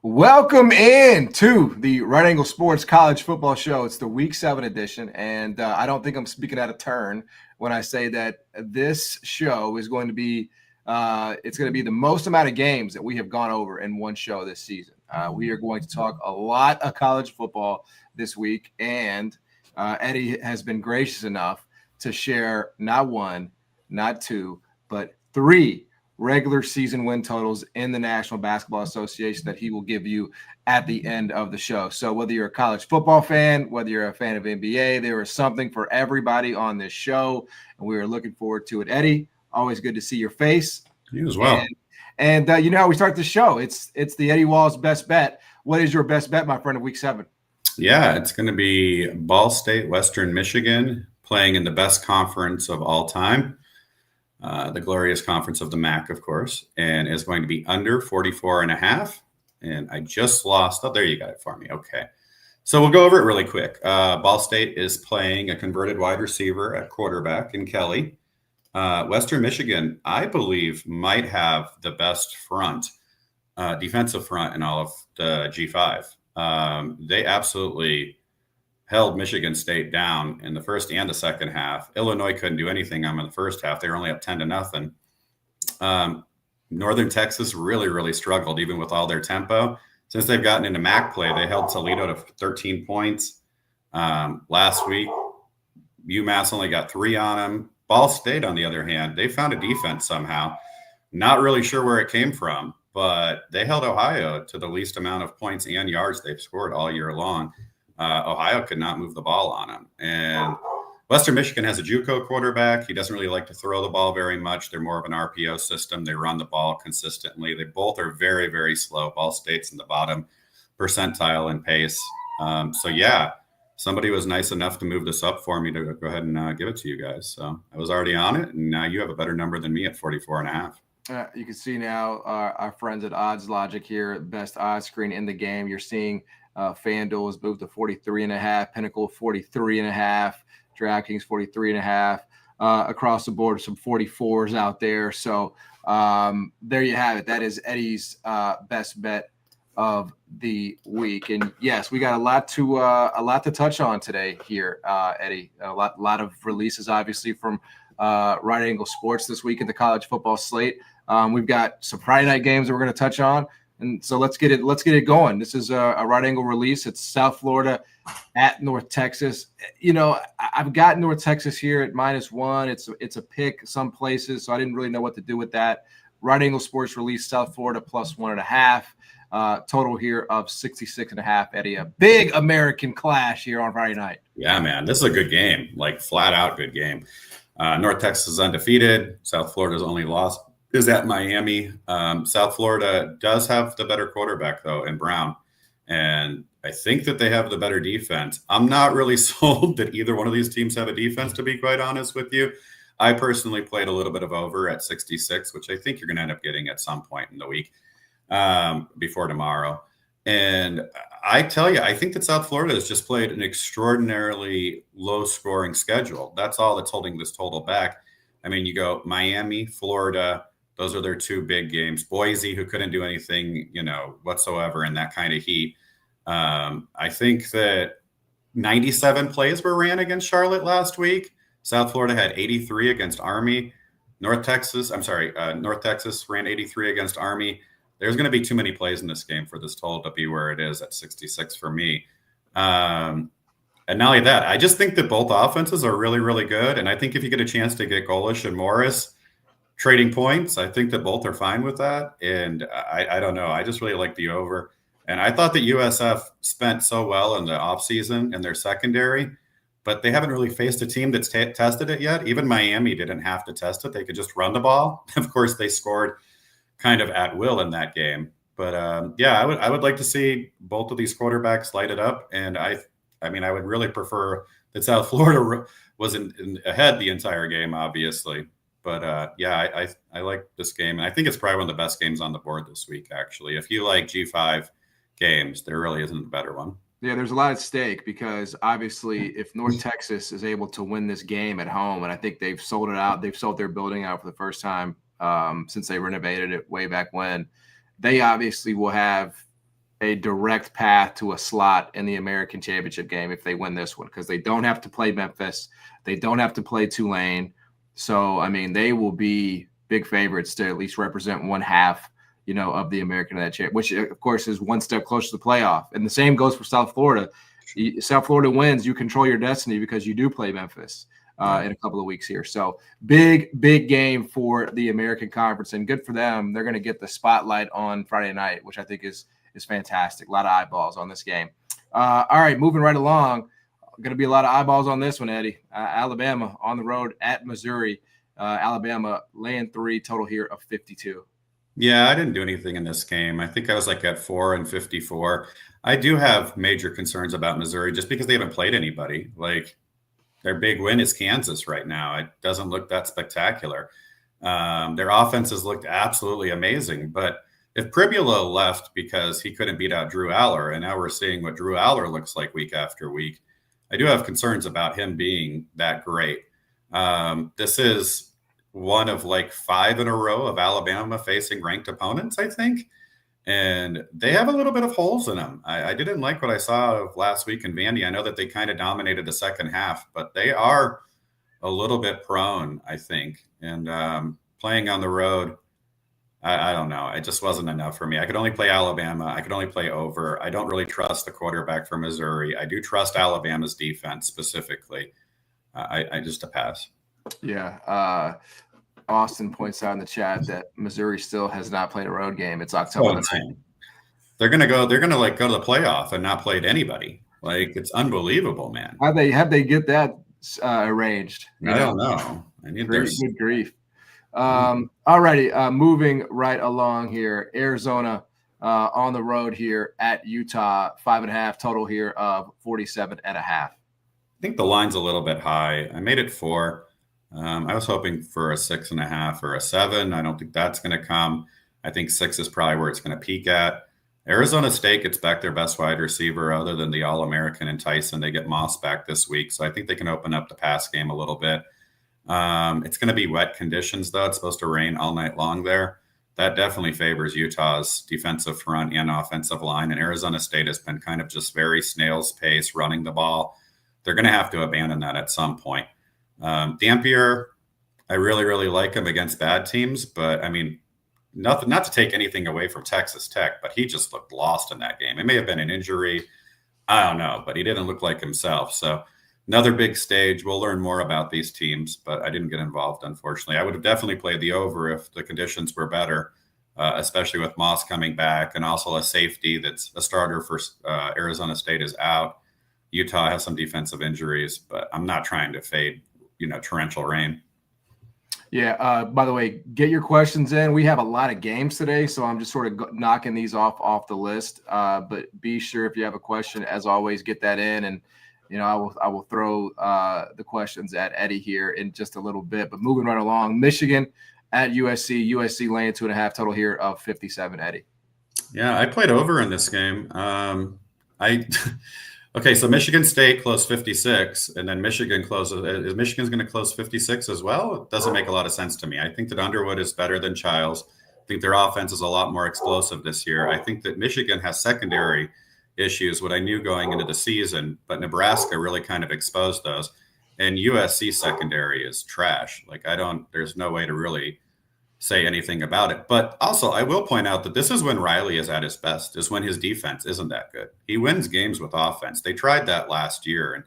Welcome in to the Right Angle Sports College Football Show. It's the Week 7 edition, and I don't think I'm speaking out of turn when I say that this show is going to be it's going to be the most amount of games that we have gone over in one show this season. We are going to talk a lot of college football this week, and Eddie has been gracious enough to share not one, not two, but three regular season win totals in the National Basketball Association that he will give you at the end of the show. So whether you're a college football fan, whether you're a fan of NBA, there is something for everybody on this show, and we are looking forward to it. Eddie, always good to see your face. You as well. And you know how we start the show. It's the Eddie Wall's best bet. What is your best bet, my friend, of Week 7? Yeah, it's going to be Ball State, Western Michigan, playing in the best conference of all time. The glorious conference of the MAC, of course, and is going to be under 44.5. And I just lost. Oh, there you got it for me. Okay. So we'll go over it really quick. Ball State is playing a converted wide receiver at quarterback in Kelly. Western Michigan, I believe, might have the best defensive front in all of the G5. They absolutely held Michigan State down in the first and the second half. Illinois couldn't do anything in the first half. They were only up 10-0. Northern Texas really struggled, even with all their tempo. Since they've gotten into MAC play, they held Toledo to 13 points. Last week, UMass only got 3 on them. Ball State, on the other hand, they found a defense somehow. Not really sure where it came from, but they held Ohio to the least amount of points and yards they've scored all year long. Ohio could not move the ball on him. And Western Michigan has a JUCO quarterback. He doesn't really like to throw the ball very much. They're more of an RPO system. They run the ball consistently. They both are very slow. Ball State's in the bottom percentile in pace. So, yeah, somebody was nice enough to move this up for me to go ahead and give it to you guys. So I was already on it, and now you have a better number than me at 44.5. You can see now our friends at Odds Logic here, best odds screen in the game. You're seeing FanDuel has moved to 43.5, Pinnacle 43.5, DraftKings 43.5. Across the board, some 44s out there. So there you have it. That is Eddie's best bet of the week. And yes, we got a lot to touch on today here, Eddie. A lot of releases, obviously, from Right Angle Sports this week in the college football slate. We've got some Friday night games that we're going to touch on. And so let's get it going. This is a Right Angle release. It's South Florida at North Texas. You know, I've got North Texas here at -1. It's a pick some places, so I didn't really know what to do with that. Right Angle Sports released South Florida +1.5. Total here of 66.5. Eddie, a big American clash here on Friday night. Yeah, man, this is a good game, like flat out good game. North Texas is undefeated. South Florida's only loss is at Miami. South Florida does have the better quarterback, though, in Brown. And I think that they have the better defense. I'm not really sold that either one of these teams have a defense, to be quite honest with you. I personally played a little bit of over at 66, which I think you're going to end up getting at some point in the week before tomorrow. And I tell you, I think that South Florida has just played an extraordinarily low-scoring schedule. That's all that's holding this total back. I mean, you go Miami, Florida. Those are their 2 big games. Boise, who couldn't do anything, whatsoever in that kind of heat. I think that 97 plays were ran against Charlotte last week. South Florida had 83 against Army. North Texas ran 83 against Army. There's going to be too many plays in this game for this total to be where it is at 66 for me. And not only that, I just think that both offenses are really good. And I think if you get a chance to get Golish and Morris trading points, I think that both are fine with that. And I don't know. I just really like the over. And I thought that USF spent so well in the offseason in their secondary, but they haven't really faced a team that's tested it yet. Even Miami didn't have to test it. They could just run the ball. Of course, they scored kind of at will in that game. But, yeah, I would like to see both of these quarterbacks light it up. And I would really prefer that South Florida was ahead the entire game, obviously. But, yeah, I like this game. And I think it's probably one of the best games on the board this week, actually. If you like G5 games, there really isn't a better one. Yeah, there's a lot at stake because, obviously, if North Texas is able to win this game at home, and I think they've sold it out, they've sold their building out for the first time since they renovated it way back when, they obviously will have a direct path to a slot in the American Championship game if they win this one, because they don't have to play Memphis. They don't have to play Tulane. So, I mean, they will be big favorites to at least represent one half, of the American Championship, which, of course, is one step closer to the playoff. And the same goes for South Florida. South Florida wins, you control your destiny because you do play Memphis in a couple of weeks here. So big game for the American Conference, and good for them. They're going to get the spotlight on Friday night, which I think is fantastic. A lot of eyeballs on this game. All right, moving right along. Going to be a lot of eyeballs on this one, Eddie. Alabama on the road at Missouri. Alabama laying 3, total here of 52. Yeah, I didn't do anything in this game. I think I was like at 4-54. I do have major concerns about Missouri just because they haven't played anybody. Like, their big win is Kansas right now. It doesn't look that spectacular. Their offenses looked absolutely amazing. But if Pribula left because he couldn't beat out Drew Aller, and now we're seeing what Drew Aller looks like week after week, I do have concerns about him being that great. This is one of like 5 in a row of Alabama facing ranked opponents, I think. And they have a little bit of holes in them. I didn't like what I saw of last week in Vandy. I know that they kind of dominated the second half, but they are a little bit prone, I think. And playing on the road, I don't know. It just wasn't enough for me. I could only play Alabama. I could only play over. I don't really trust the quarterback for Missouri. I do trust Alabama's defense specifically. I just a pass. Yeah. Austin points out in the chat that Missouri still has not played a road game. It's October. They're gonna go to the playoff and not play anybody. Like, it's unbelievable, man. Have they get that arranged? I don't know. I mean, good grief. All righty. Moving right along here. Arizona on the road here at Utah, 5.5, total here of 47.5. I think the line's a little bit high. I made it 4. I was hoping for a 6.5 or a 7. I don't think that's going to come. I think 6 is probably where it's going to peak at. Arizona State gets back their best wide receiver other than the All-American and Tyson. They get Moss back this week, so I think they can open up the pass game a little bit. It's going to be wet conditions, though. It's supposed to rain all night long there. That definitely favors Utah's defensive front and offensive line, and Arizona State has been kind of just very snail's pace running the ball. They're going to have to abandon that at some point. Dampier, I really, really like him against bad teams, but I mean, not to take anything away from Texas Tech, but he just looked lost in that game. It may have been an injury. I don't know, but he didn't look like himself. So another big stage. We'll learn more about these teams, but I didn't get involved, unfortunately. I would have definitely played the over if the conditions were better, especially with Moss coming back and also a safety that's a starter for Arizona State is out. Utah has some defensive injuries, but I'm not trying to fade torrential rain. Yeah. By the way, get your questions in. We have a lot of games today, so I'm just sort of knocking these off the list. But be sure if you have a question, as always, get that in, and I will throw the questions at Eddie here in just a little bit. But moving right along, Michigan at USC. USC laying 2.5, total here of 57. Eddie. Yeah, I played over in this game. Okay, so Michigan State closed 56, and then Michigan closes. Is Michigan's going to close 56 as well? It doesn't make a lot of sense to me. I think that Underwood is better than Childs. I think their offense is a lot more explosive this year. I think that Michigan has secondary issues, what I knew going into the season, but Nebraska really kind of exposed those. And USC secondary is trash. Like, there's no way to really say anything about it. But also, I will point out that this is when Riley is at his best, is when his defense isn't that good. He wins games with offense. They tried that last year. And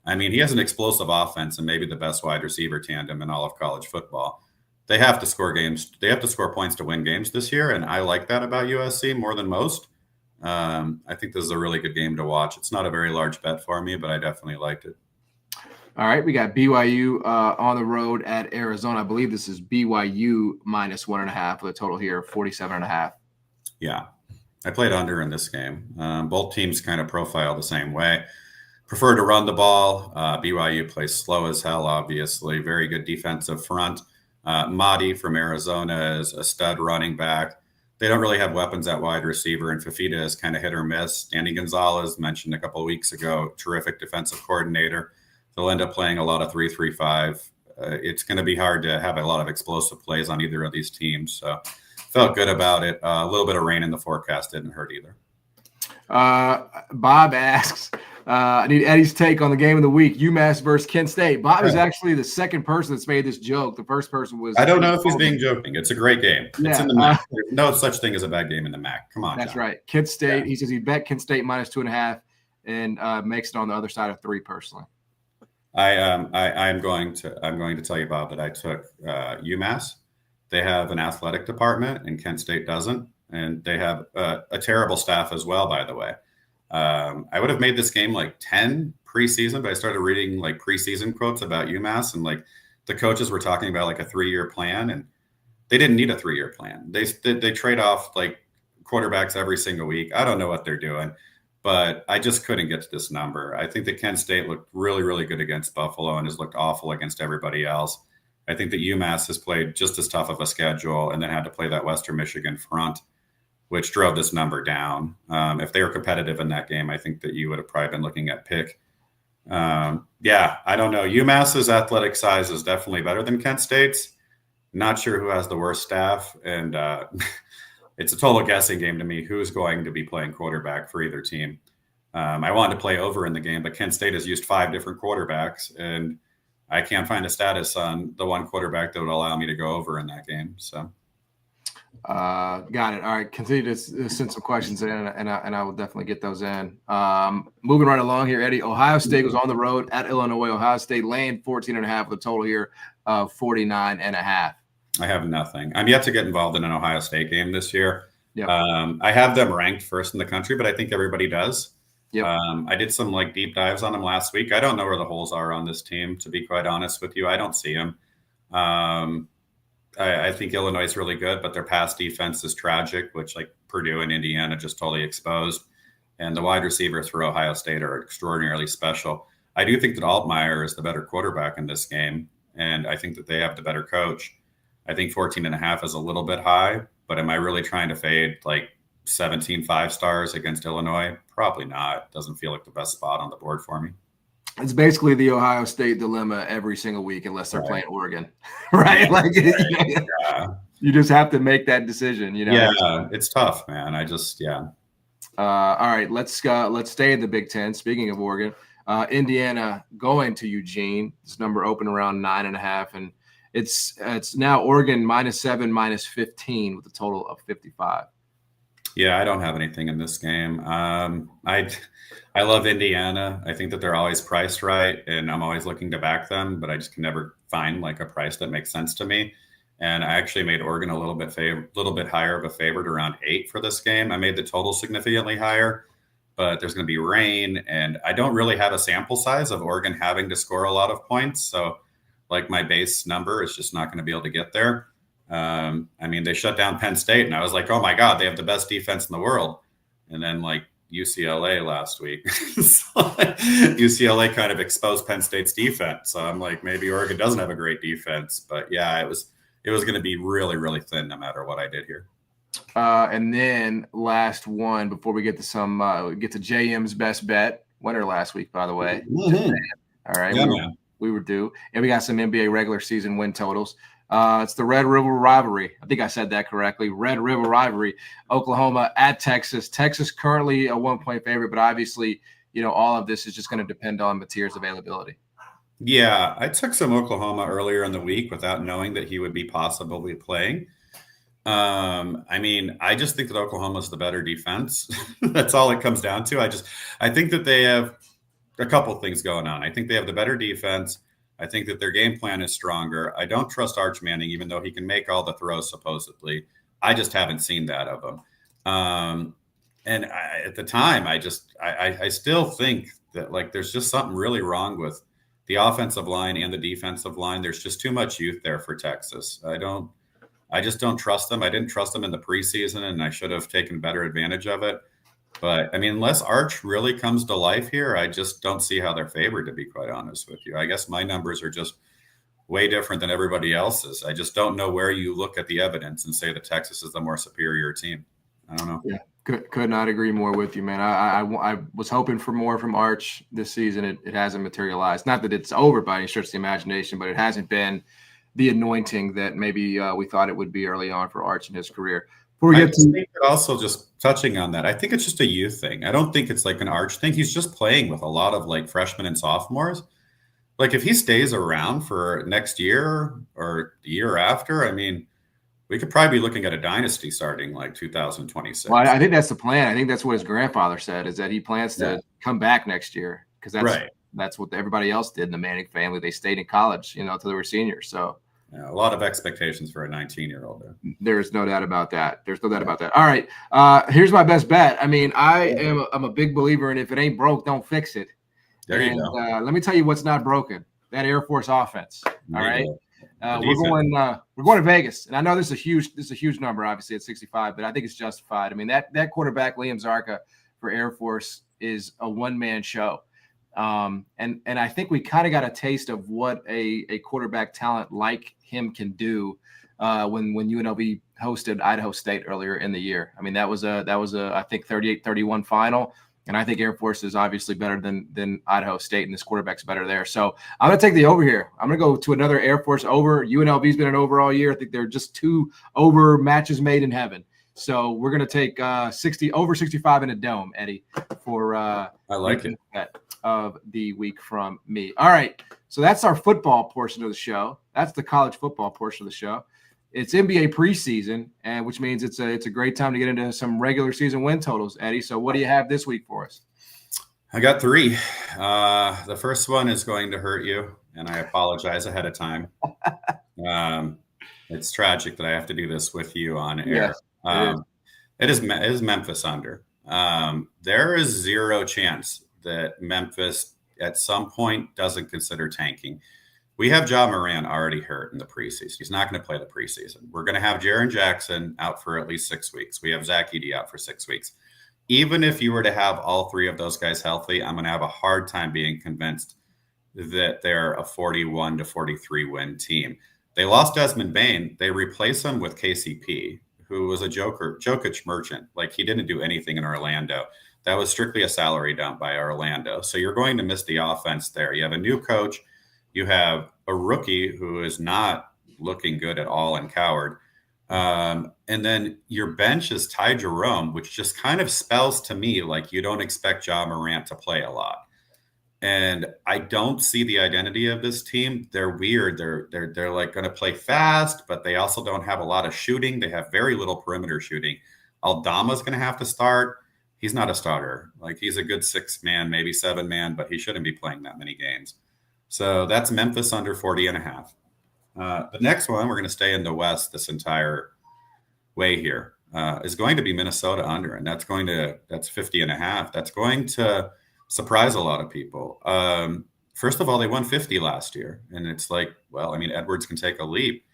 I mean, he has an explosive offense and maybe the best wide receiver tandem in all of college football. They have to score games. They have to score points to win games this year. And I like that about USC more than most. I think this is a really good game to watch. It's not a very large bet for me, but I definitely liked it. All right, we got BYU on the road at Arizona. I believe this is BYU minus 1.5 with a total here of 47.5. Yeah, I played under in this game. Both teams kind of profile the same way. Prefer to run the ball. BYU plays slow as hell, obviously. Very good defensive front. Mahdi from Arizona is a stud running back. They don't really have weapons at wide receiver, and Fafita is kind of hit or miss. Danny Gonzalez, mentioned a couple of weeks ago, terrific defensive coordinator. They'll end up playing a lot of 3-3-5. It's going to be hard to have a lot of explosive plays on either of these teams. So felt good about it. A little bit of rain in the forecast didn't hurt either. Bob asks, I need Eddie's take on the game of the week, UMass versus Kent State. Bob is actually the second person that's made this joke. The first person was. I don't know if he's being joking. It's a great game. Yeah, it's in the MAC. There's no such thing as a bad game in the MAC. Come on, that's John. right. Kent State. Yeah. He says he bet Kent State -2.5 and makes it on the other side of 3 personally. I'm going to tell you, Bob, that I took UMass. They have an athletic department, and Kent State doesn't, and they have a terrible staff as well. By the way, I would have made this game like 10 preseason, but I started reading like preseason quotes about UMass, and like the coaches were talking about like a 3-year plan, and they didn't need a 3-year plan. They trade off like quarterbacks every single week. I don't know what they're doing. But I just couldn't get to this number. I think that Kent State looked really, really good against Buffalo and has looked awful against everybody else. I think that UMass has played just as tough of a schedule and then had to play that Western Michigan front, which drove this number down. If they were competitive in that game, I think that you would have probably been looking at pick. Yeah, I don't know. UMass's athletic size is definitely better than Kent State's. Not sure who has the worst staff. And it's a total guessing game to me who's going to be playing quarterback for either team. I wanted to play over in the game, but Kent State has used 5 different quarterbacks, and I can't find a status on the one quarterback that would allow me to go over in that game. So, got it. All right, continue to send some questions in, and I will definitely get those in. Moving right along here, Eddie. Ohio State was on the road at Illinois. Ohio State laying 14.5 with a total here of 49.5. I have nothing. I'm yet to get involved in an Ohio State game this year. Yep. I have them ranked first in the country, but I think everybody does. Yep. I did some like deep dives on them last week. I don't know where the holes are on this team, to be quite honest with you. I don't see them. I think Illinois is really good, but their pass defense is tragic, which like Purdue and Indiana just totally exposed. And the wide receivers for Ohio State are extraordinarily special. I do think that Altmaier is the better quarterback in this game, and I think that they have the better coach. I think 14.5 is a little bit high, but am I really trying to fade like 17 5-stars against Illinois? Probably not. Doesn't feel like the best spot on the board for me. It's basically the Ohio State dilemma every single week, unless they're playing Oregon, right? Like you just have to make that decision, you know? Yeah, it's tough, man. All right, let's stay in the Big Ten. Speaking of Oregon, Indiana going to Eugene. This number opened around 9.5, and it's now Oregon -7, -15 with a total of 55. Yeah, I don't have anything in this game. I love Indiana. I think that they're always priced right, and I'm always looking to back them, but I just can never find like a price that makes sense to me. And I actually made Oregon a little bit higher of a favorite, around 8 for this game. I made the total significantly higher, but there's going to be rain, and I don't really have a sample size of Oregon having to score a lot of points. So like my base number is just not going to be able to get there. I mean, they shut down Penn State, and I was like, oh my God, they have the best defense in the world. And then like UCLA last week, so UCLA kind of exposed Penn State's defense. So I'm like, maybe Oregon doesn't have a great defense, but yeah, it was going to be really, really thin no matter what I did here. And then last one before we get to get to JM's best bet winner last week, by the way. Mm-hmm. All right. Yeah, we were due. And we got some NBA regular season win totals. It's the Red River rivalry. I think I said that correctly. Red River rivalry. Oklahoma at Texas. Texas currently a 1-point favorite, but obviously, you know, all of this is just going to depend on Mateer's availability. Yeah, I took some Oklahoma earlier in the week without knowing that he would be possibly playing. I mean, I just think that Oklahoma's the better defense. That's all it comes down to. I think that they have a couple things going on. I think they have the better defense. I think that their game plan is stronger. I don't trust Arch Manning, even though he can make all the throws, supposedly. I just haven't seen that of him. And at the time, I still think that like there's just something really wrong with the offensive line and the defensive line. There's just too much youth there for Texas. I just don't trust them. I didn't trust them in the preseason, and I should have taken better advantage of it. But, I mean, unless Arch really comes to life here, I just don't see how they're favored, to be quite honest with you. I guess my numbers are just way different than everybody else's. I just don't know where you look at the evidence and say that Texas is the more superior team. I don't know. Yeah, could not agree more with you, man. I was hoping for more from Arch this season. It hasn't materialized. Not that it's over by any stretch of the imagination, but it hasn't been the anointing that maybe we thought it would be early on for Arch in his career. Before we I get just to think that also just touching on that, I think it's just a youth thing. I don't think it's like an arch thing. He's just playing with a lot of like freshmen and sophomores. Like if he stays around for next year or the year after, I mean, we could probably be looking at a dynasty starting like well, 2026. I think that's the plan. I think that's what his grandfather said, is that he plans to come back next year, because that's what everybody else did in the Manning family. They stayed in college, until they were seniors. So yeah, a lot of expectations for a 19-year-old there. There's no doubt about that. There's no doubt about that. All right. Here's my best bet. I mean, I'm a big believer in, if it ain't broke, don't fix it. There you go. Let me tell you what's not broken. That Air Force offense. All right. We're going to Vegas, and I know this is a huge number, obviously at 65, but I think it's justified. I mean, that quarterback Liam Zarka for Air Force is a one-man show. And I think we kind of got a taste of what a quarterback talent like him can do when UNLV hosted Idaho State earlier in the year. I mean, that was a I think 38-31 final. And I think Air Force is obviously better than Idaho State, and this quarterback's better there. So I'm going to take the over here. I'm going to go to another Air Force over. UNLV's been an over all year. I think they're just 2 over matches made in heaven. So we're going to take 65 in a dome, Eddie, for I like it. Bet of the week from me. All right. So that's our football portion of the show. That's the college football portion of the show. It's NBA preseason, and which means it's a great time to get into some regular season win totals, Eddie. So what do you have this week for us? I got 3. The first one is going to hurt you, and I apologize ahead of time. It's tragic that I have to do this with you on air. Yes, it is Memphis under. There is 0 chance that Memphis at some point doesn't consider tanking. We have Ja Morant already hurt in the preseason. He's not going to play the preseason. We're going to have Jaren Jackson out for at least 6 weeks. We have Zach Edey out for 6 weeks. Even if you were to have all 3 of those guys healthy, I'm going to have a hard time being convinced that they're a 41-43 win team. They lost Desmond Bane. They replaced him with KCP, who was a Jokic merchant. Like, he didn't do anything in Orlando. That was strictly a salary dump by Orlando. So you're going to miss the offense there. You have a new coach. You have a rookie who is not looking good at all in Coward. And then your bench is Ty Jerome, which just kind of spells to me like you don't expect Ja Morant to play a lot. And I don't see the identity of this team. They're weird. They're like going to play fast, but they also don't have a lot of shooting. They have very little perimeter shooting. Aldama's going to have to start. He's not a starter. Like, he's a good 6-man, maybe 7-man, but he shouldn't be playing that many games. So that's Memphis under 40.5. The next one, we're going to stay in the West this entire way here, is going to be Minnesota under, and that's 50.5. That's going to surprise a lot of people. First of all, they won 50 last year, and it's like, well, I mean, Edwards can take a leap.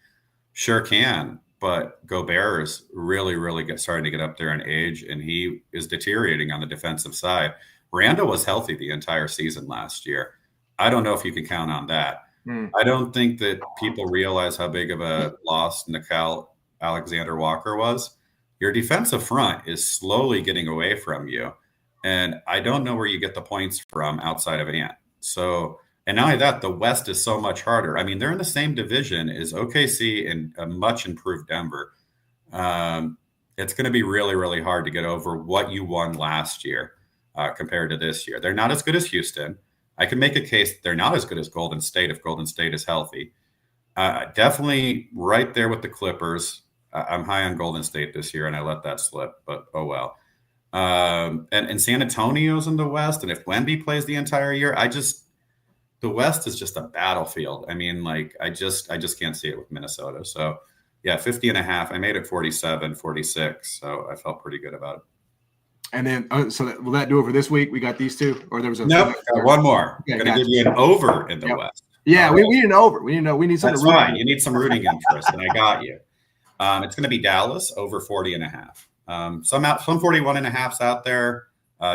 Sure can, but Gobert is really starting to get up there in age, and he is deteriorating on the defensive side. Randall was healthy the entire season last year. I don't know if you can count on that. I don't think that people realize how big of a loss Nickeil Alexander-Walker was. Your defensive front is slowly getting away from you. And I don't know where you get the points from outside of Ant. So, and not only that, the West is so much harder. I mean, they're in the same division as OKC and a much improved Denver. It's going to be really hard to get over what you won last year compared to this year. They're not as good as Houston. I can make a case they're not as good as Golden State if Golden State is healthy. Definitely right there with the Clippers. I'm high on Golden State this year, and I let that slip, but oh well. And San Antonio's in the West, and if Wemby plays the entire year, the West is just a battlefield. I mean, like, I just can't see it with Minnesota. So yeah, 50.5. I made it 47, 46. So I felt pretty good about it. And then, will that do it for this week? We got these 2, or there was got one more. Okay, I'm going to give you an over in the West. Yeah, we need an over. We need something. That's fine. You need some rooting interest, and I got you. It's going to be Dallas over 40.5. Some 41.5s out there,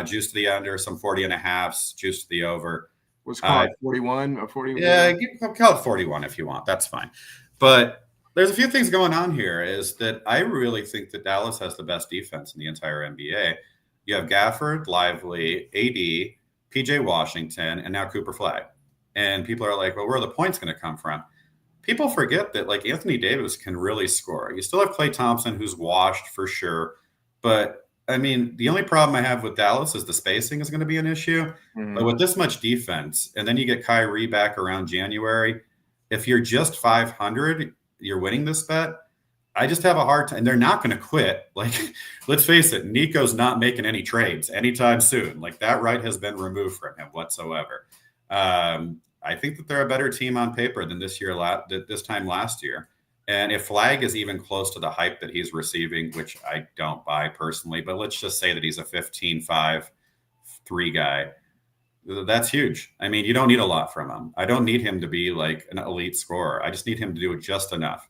juice to the under. Some 40.5s, juice to the over. What's called 41 or 41? Yeah, call it 41 if you want. That's fine. But there's a few things going on here. Is that I really think that Dallas has the best defense in the entire NBA. You have Gafford, Lively, AD, PJ Washington, and now Cooper Flagg. And people are like, well, where are the points going to come from? people forget that like Anthony Davis can really score. You still have Klay Thompson, who's washed for sure. But I mean, the only problem I have with Dallas is the spacing is going to be an issue. But with this much defense, and then you get Kyrie back around January, if you're just 500, you're winning this bet. I just have a hard time. And they're not going to quit. Like, let's face it, Nico's not making any trades anytime soon. Like, that right has been removed from him whatsoever. I think that they're a better team on paper than this time last year. And if Flag is even close to the hype that he's receiving, which I don't buy personally, but let's just say that he's a 15-5-3 guy, that's huge. I mean, you don't need a lot from him. I don't need him to be like an elite scorer. I just need him to do just enough.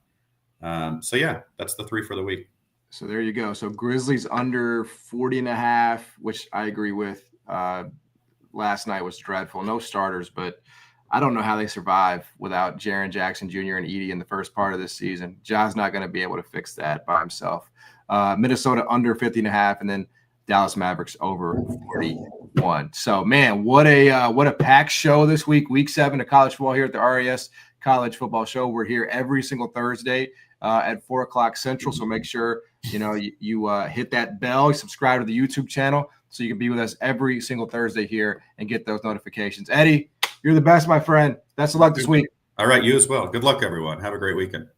So yeah, that's the 3 for the week. So there you go. So Grizzlies under 40.5, which I agree with. Last night was dreadful. No starters, but I don't know how they survive without Jaren Jackson Jr. and Edey in the first part of this season. Ja's not going to be able to fix that by himself. Minnesota under 50.5, and then Dallas Mavericks over 41. So man, what a packed show this week. Week 7 of college football here at the RAS College Football Show. We're here every single Thursday at 4:00 Central. So make sure you hit that bell, subscribe to the YouTube channel, so you can be with us every single Thursday here and get those notifications. Eddie, you're the best, my friend. Best of luck this week. All right, you as well. Good luck, everyone. Have a great weekend.